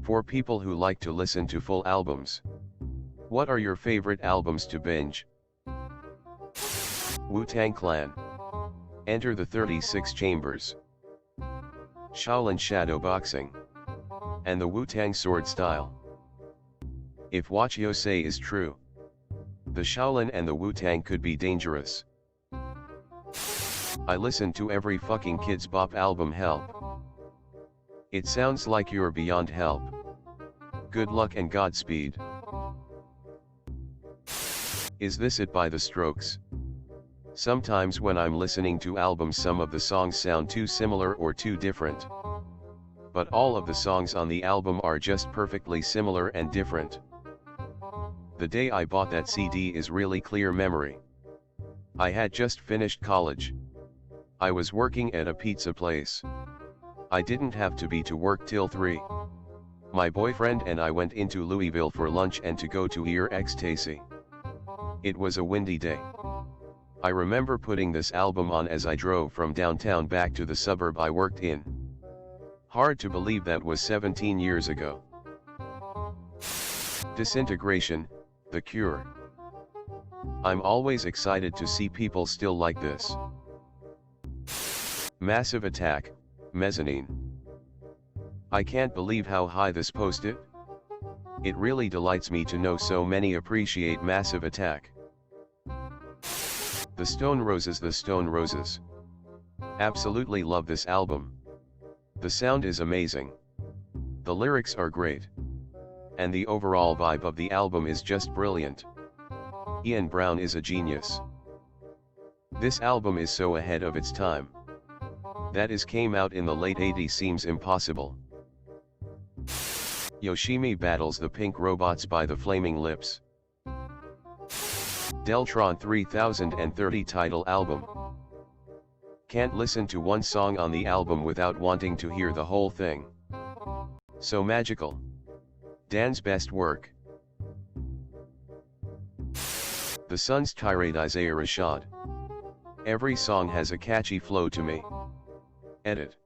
For people who like to listen to full albums. What are your favorite albums to binge? Wu-Tang Clan. Enter the 36 Chambers. Shaolin Shadow Boxing. And the Wu-Tang Sword Style. If what you say is true, the Shaolin and the Wu-Tang could be dangerous. I listen to every fucking Kids Bop album. Help. It sounds like you're beyond help. Good luck and Godspeed. Is This It by The Strokes? Sometimes when I'm listening to albums, some of the songs sound too similar or too different. But all of the songs on the album are just perfectly similar and different. The day I bought that CD is really clear memory. I had just finished college. I was working at a pizza place. I didn't have to be to work till 3. My boyfriend and I went into Louisville for lunch and to go to Ear Ecstasy. It was a windy day. I remember putting this album on as I drove from downtown back to the suburb I worked in. Hard to believe that was 17 years ago. Disintegration, The Cure. I'm always excited to see people still like this. Massive Attack, Mezzanine. I can't believe how high this posted. It really delights me to know so many appreciate Massive Attack. The Stone Roses. The Stone Roses. Absolutely love this album. The sound is amazing. The lyrics are great. And the overall vibe of the album is just brilliant. Ian Brown is a genius. This album is so ahead of its time. That is came out in the late 80s seems impossible. Yoshimi Battles the Pink Robots by the Flaming Lips. Deltron 3030 title album. Can't listen to one song on the album without wanting to hear the whole thing. So magical. Dan's best work. The Sun's Tirade Isaiah Rashad. Every song has a catchy flow to me. Edit.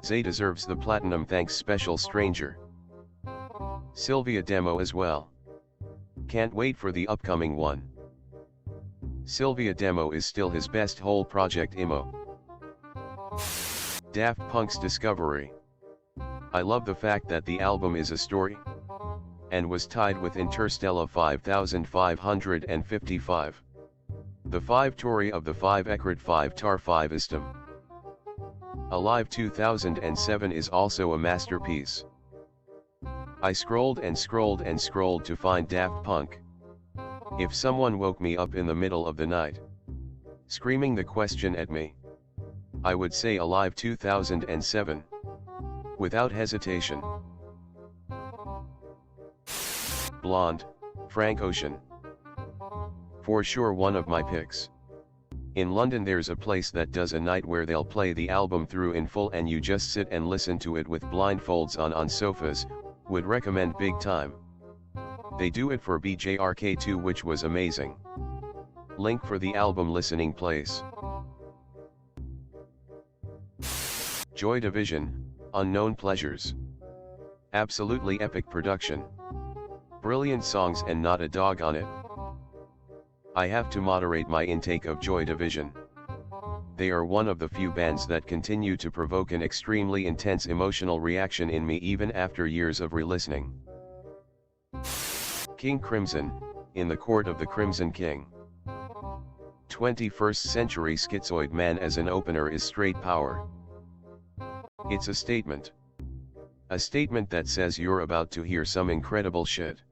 Zay deserves the platinum thanks Special Stranger. Sylvia demo as well. Can't wait for the upcoming one. Sylvia demo is still his best whole project emo. Daft Punk's Discovery. I love the fact that the album is a story. And was tied with Interstellar 5555. The 5 Tory of the 5 Ekrat 5 Tar 5 Istam. Alive 2007 is also a masterpiece. I scrolled and scrolled and scrolled to find Daft Punk. If someone woke me up in the middle of the night, screaming the question at me, I would say Alive 2007. Without hesitation. Blonde, Frank Ocean. For sure one of my picks. In London there's a place that does a night where they'll play the album through in full and you just sit and listen to it with blindfolds on sofas, would recommend big time. They do it for BJRK2 which was amazing. Link for the album listening place. Joy Division, Unknown Pleasures. Absolutely epic production. Brilliant songs and not a dog on it. I have to moderate my intake of Joy Division. They are one of the few bands that continue to provoke an extremely intense emotional reaction in me even after years of re-listening. King Crimson, In the Court of the Crimson King. 21st century schizoid man as an opener is straight power. It's a statement. A statement that says you're about to hear some incredible shit.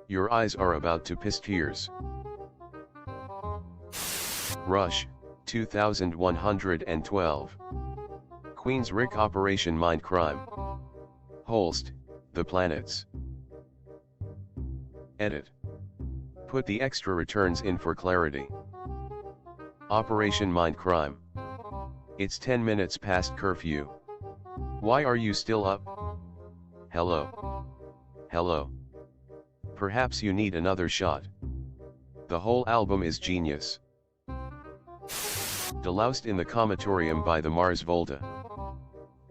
Your eyes are about to piss tears. Rush, 2112. Queensryche Operation Mindcrime. Holst, The Planets. Edit. Put the extra returns in for clarity. Operation Mindcrime. It's 10 minutes past curfew. Why are you still up? Hello. Hello. Perhaps you need another shot. The whole album is genius. Deloused in the Comatorium by the Mars Volta.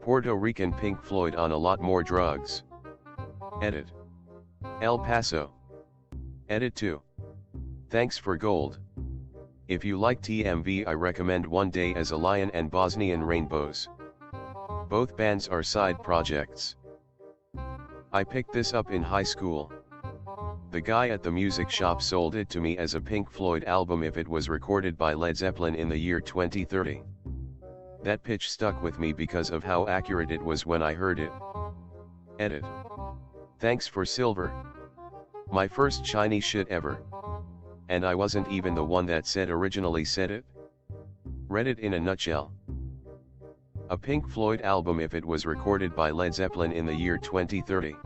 Puerto Rican Pink Floyd on a lot more drugs. Edit. El Paso. Edit 2. Thanks for gold. If you like TMV, I recommend One Day as a Lion and Bosnian Rainbows. Both bands are side projects. I picked this up in high school. The guy at the music shop sold it to me as a Pink Floyd album if it was recorded by Led Zeppelin in the year 2030. That pitch stuck with me because of how accurate it was when I heard it. Edit. Thanks for silver. My first shiny shit ever. And I wasn't even the one that originally said it. Read it in a nutshell. A Pink Floyd album if it was recorded by Led Zeppelin in the year 2030.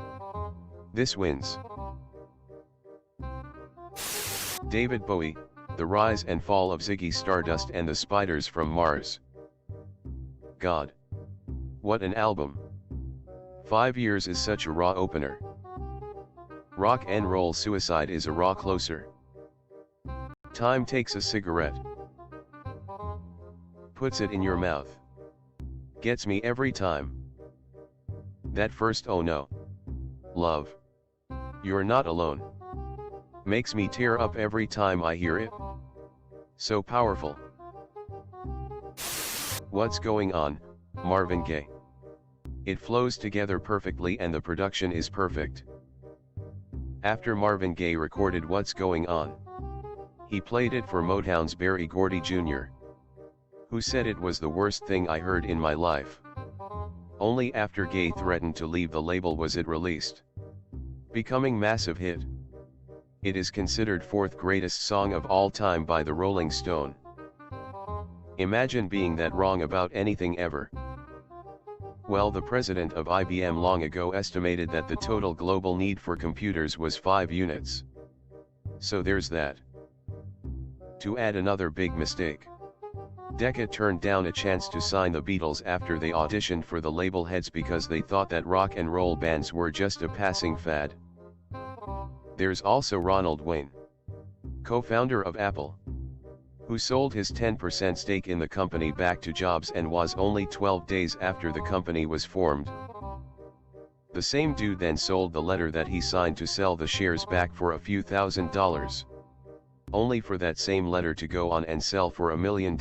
This wins. David Bowie, The Rise and Fall of Ziggy Stardust and the Spiders from Mars. God. What an album. 5 years is such a raw opener. Rock and Roll Suicide is a raw closer. Time takes a cigarette. Puts it in your mouth. Gets me every time. That first oh no. Love. You're not alone. Makes me tear up every time I hear it. So powerful. What's Going On, Marvin Gaye. It flows together perfectly and the production is perfect. After Marvin Gaye recorded What's Going On, he played it for Motown's Berry Gordy Jr., who said it was the worst thing I heard in my life. Only after Gaye threatened to leave the label was it released, becoming massive hit. It is considered fourth greatest song of all time by the Rolling Stone. Imagine being that wrong about anything ever. Well, the president of IBM long ago estimated that the total global need for computers was 5 units. So there's that. To add another big mistake. Decca turned down a chance to sign the Beatles after they auditioned for the label heads because they thought that rock and roll bands were just a passing fad. There's also Ronald Wayne, co-founder of Apple, who sold his 10% stake in the company back to Jobs and was only 12 days after the company was formed. The same dude then sold the letter that he signed to sell the shares back for a few $1,000s. Only for that same letter to go on and sell for $1 million.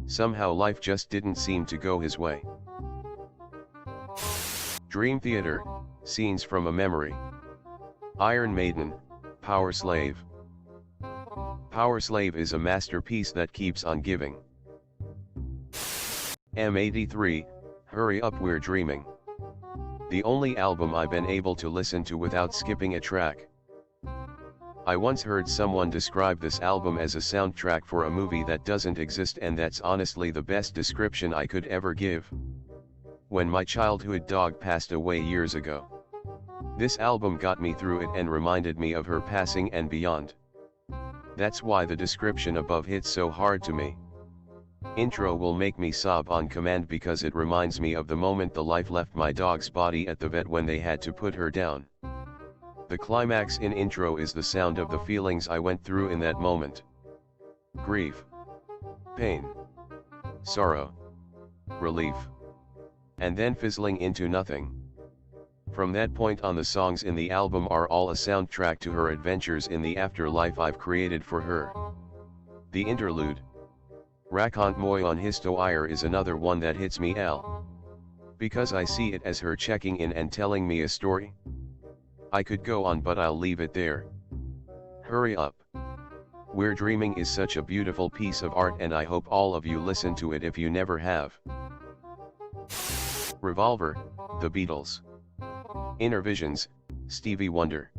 Somehow life just didn't seem to go his way. Dream Theater, Scenes from a Memory. Iron Maiden, Power Slave. Power Slave is a masterpiece that keeps on giving. M83, Hurry Up We're Dreaming. The only album I've been able to listen to without skipping a track. I once heard someone describe this album as a soundtrack for a movie that doesn't exist, and that's honestly the best description I could ever give. When my childhood dog passed away years ago, this album got me through it and reminded me of her passing and beyond. That's why the description above hits so hard to me. Intro will make me sob on command because it reminds me of the moment the life left my dog's body at the vet when they had to put her down. The climax in intro is the sound of the feelings I went through in that moment. Grief, pain, sorrow, relief, and then fizzling into nothing. From that point on, the songs in the album are all a soundtrack to her adventures in the afterlife I've created for her. The interlude, Raconte-moi une histoire, is another one that hits me because I see it as her checking in and telling me a story. I could go on, but I'll leave it there. Hurry Up We're Dreaming is such a beautiful piece of art, and I hope all of you listen to it if you never have. Revolver, The Beatles. Inner Visions, Stevie Wonder.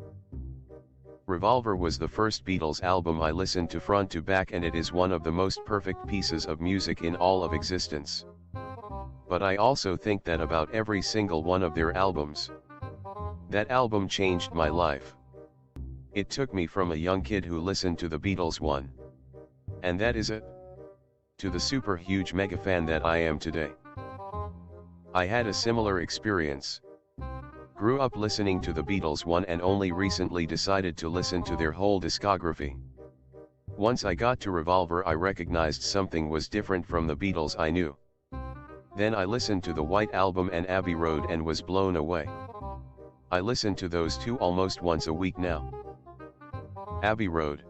Revolver was the first Beatles album I listened to front to back, and it is one of the most perfect pieces of music in all of existence. But I also think that about every single one of their albums. That album changed my life. It took me from a young kid who listened to the Beatles and that is it, to the super huge mega fan that I am today. I had a similar experience. Grew up listening to the Beatles and only recently decided to listen to their whole discography. Once I got to Revolver, I recognized something was different from the Beatles I knew. Then I listened to the White Album and Abbey Road and was blown away. I listen to those two almost once a week now. Abbey Road.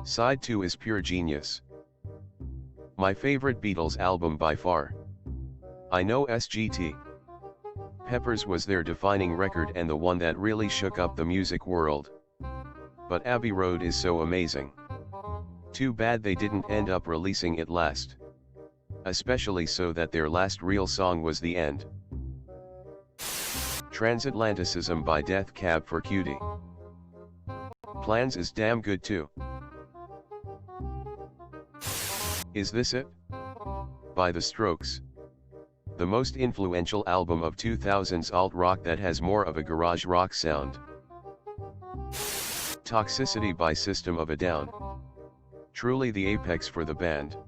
Side 2 is pure genius. My favorite Beatles album by far. I know SGT. Peppers was their defining record and the one that really shook up the music world. But Abbey Road is so amazing. Too bad they didn't end up releasing it last. Especially so that their last real song was the end. Transatlanticism by Death Cab for Cutie. Plans is damn good too. Is This It? By The Strokes. The most influential album of 2000s alt-rock that has more of a garage rock sound. Toxicity by System of a Down. Truly the apex for the band.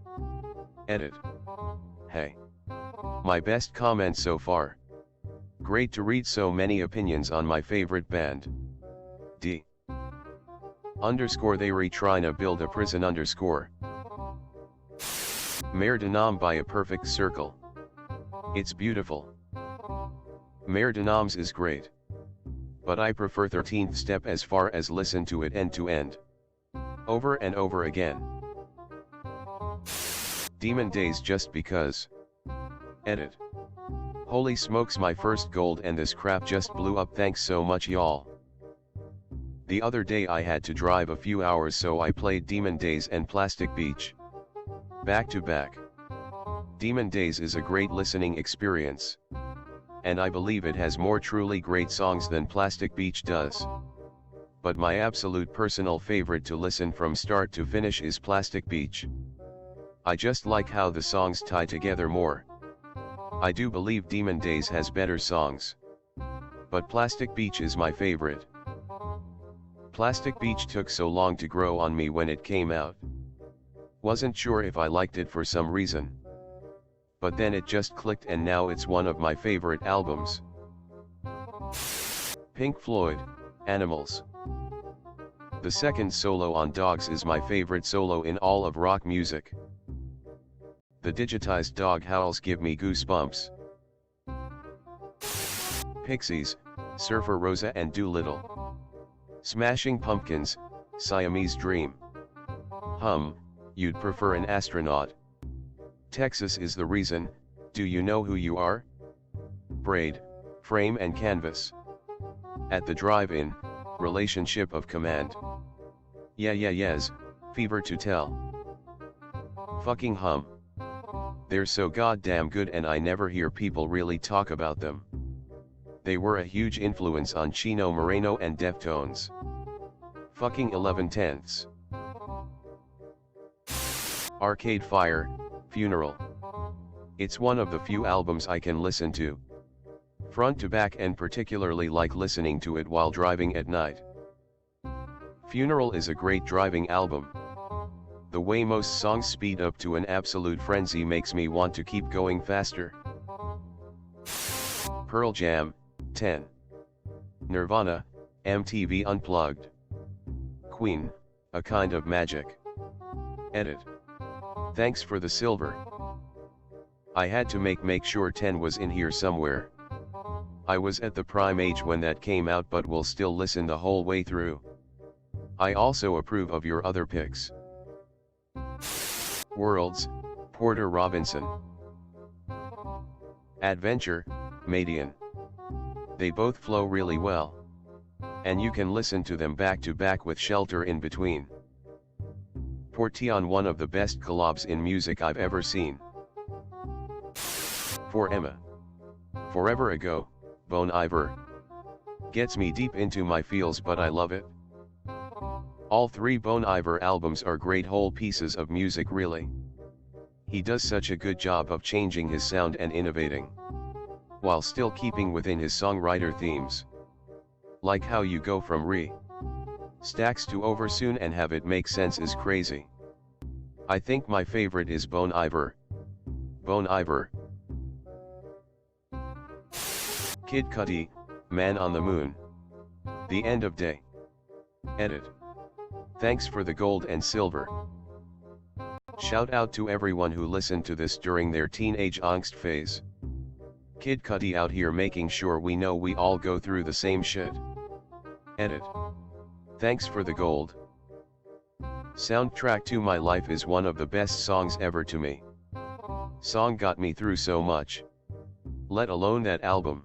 Edit. Hey. My best comment so far. Great to read so many opinions on my favorite band. D. Underscore they retrying to build a prison underscore. Mare de Nam by A Perfect Circle. It's beautiful. Mare de Noms is great. But I prefer 13th Step as far as listen to it end to end. Over and over again. Demon Days just because. Edit. Holy smokes, my first gold and this crap just blew up, thanks so much y'all. The other day I had to drive a few hours, so I played Demon Days and Plastic Beach. Back to back. Demon Days is a great listening experience. And I believe it has more truly great songs than Plastic Beach does. But my absolute personal favorite to listen from start to finish is Plastic Beach. I just like how the songs tie together more. I do believe Demon Days has better songs. But Plastic Beach is my favorite. Plastic Beach took so long to grow on me when it came out. Wasn't sure if I liked it for some reason. But then it just clicked and now it's one of my favorite albums. Pink Floyd, Animals. The second solo on Dogs is my favorite solo in all of rock music. The digitized dog howls give me goosebumps. Pixies, Surfer Rosa and Doolittle. Smashing Pumpkins, Siamese Dream. You'd prefer an astronaut. Texas is the reason, Do You Know Who You Are? Braid, Frame and Canvas. At the Drive-In, Relationship of Command. Yes, Fever to Tell. Fucking Hum. They're so goddamn good and I never hear people really talk about them. They were a huge influence on Chino Moreno and Deftones. Fucking 11/10ths. Arcade Fire, Funeral. It's one of the few albums I can listen to front to back and particularly like listening to it while driving at night. Funeral is a great driving album. The way most songs speed up to an absolute frenzy makes me want to keep going faster. Pearl Jam, 10. Nirvana, MTV Unplugged. Queen, A Kind of Magic. Edit. Thanks for the silver. I had to make sure 10 was in here somewhere. I was at the prime age when that came out but will still listen the whole way through. I also approve of your other picks. Worlds, Porter Robinson. Adventure, Madian. They both flow really well. And you can listen to them back to back with Shelter in between. Portion, one of the best collabs in music I've ever seen. For Emma. Forever Ago, Bon Iver. Gets me deep into my feels but I love it. All three Bon Iver albums are great whole pieces of music really. He does such a good job of changing his sound and innovating, while still keeping within his songwriter themes. Like how you go from stacks to over soon and have it make sense is crazy. I think my favorite is Bon Iver. Bon Iver. Kid Cudi, Man on the Moon. The End of Day. Edit. Thanks for the gold and silver. Shout out to everyone who listened to this during their teenage angst phase. Kid Cudi out here making sure we know we all go through the same shit. Edit. Thanks for the gold. Soundtrack to My Life is one of the best songs ever to me. Song got me through so much. Let alone that album.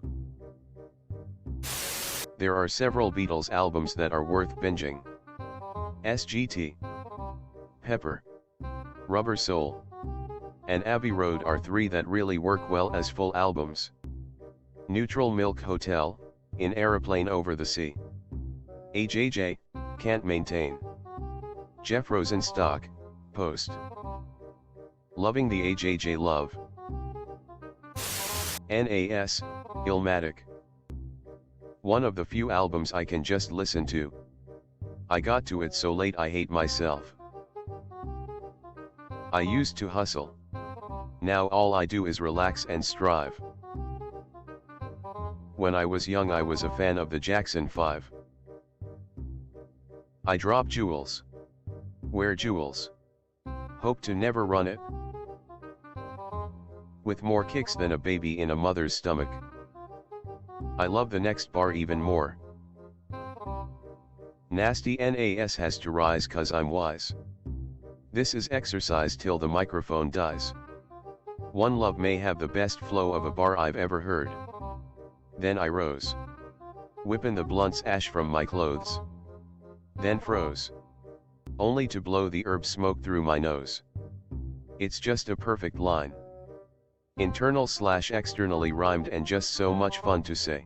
There are several Beatles albums that are worth binging. SGT, Pepper, Rubber Soul, and Abbey Road are three that really work well as full albums. Neutral Milk Hotel, In Aeroplane Over the Sea. AJJ, Can't Maintain. Jeff Rosenstock, Post. Loving the AJJ Love. NAS, Illmatic. One of the few albums I can just listen to. I got to it so late I hate myself. I used to hustle. Now all I do is relax and strive. When I was young I was a fan of the Jackson 5. I drop jewels. Wear jewels. Hope to never run it. With more kicks than a baby in a mother's stomach. I love the next bar even more. Nasty NAS has to rise cause I'm wise. This is exercise till the microphone dies. One Love may have the best flow of a bar I've ever heard. Then I rose. Whippin' the blunt's ash from my clothes. Then froze. Only to blow the herb smoke through my nose. It's just a perfect line. Internal/externally rhymed and just so much fun to say.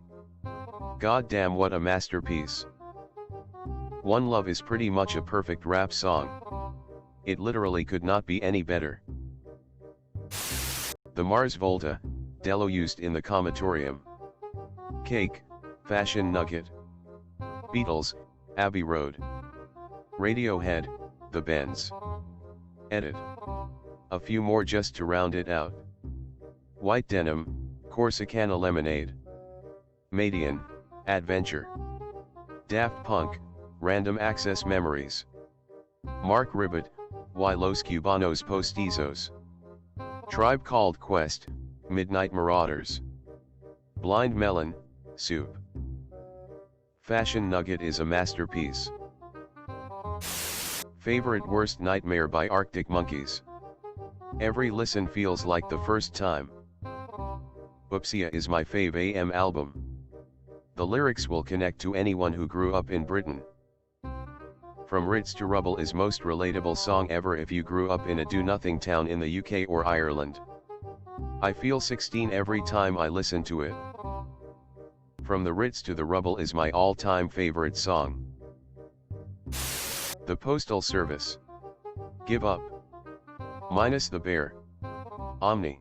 God damn what a masterpiece. One Love is pretty much a perfect rap song. It literally could not be any better. The Mars Volta, Dello used in the comatorium. Cake, Fashion Nugget. Beatles, Abbey Road. Radiohead, The Bends. Edit. A few more just to round it out. White Denim, Corsicana Lemonade. Madian, Adventure. Daft Punk, Random Access Memories. Mark Ribot, Y Los Cubanos Postizos. Tribe Called Quest, Midnight Marauders. Blind Melon, Soup. Fashion Nugget is a masterpiece. Favorite Worst Nightmare by Arctic Monkeys. Every listen feels like the first time. Oopsia is my fave AM album. The lyrics will connect to anyone who grew up in Britain. From Ritz to Rubble is most relatable song ever if you grew up in a do-nothing town in the UK or Ireland. I feel 16 every time I listen to it. From the Ritz to the Rubble is my all-time favorite song. The Postal Service. Give Up. Minus the Bear. Omni.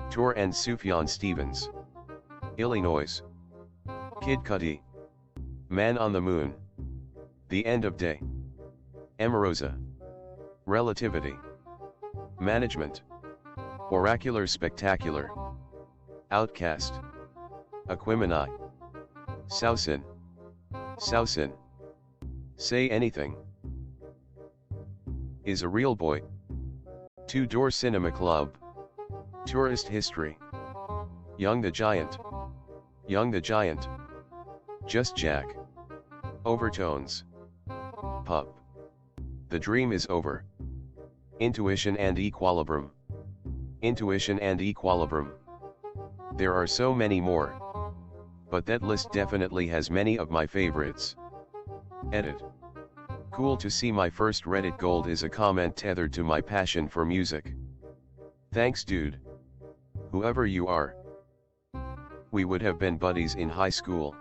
Tour and Sufjan Stevens. Illinois. Kid Cudi. Man on the Moon. The End of Day. Emarosa. Relativity. Management. Oracular Spectacular. Outcast. Aquemini. Sausin. Sausin. Say Anything. Is a Real Boy. Two Door Cinema Club. Tourist History. Young the Giant. Young the Giant. Just Jack. Overtones. Pup. The Dream is Over. Intuition and Equilibrium. Intuition and Equilibrium. There are so many more. But that list definitely has many of my favorites. Edit. Cool to see my first Reddit gold is a comment tethered to my passion for music. Thanks dude. Whoever you are. We would have been buddies in high school.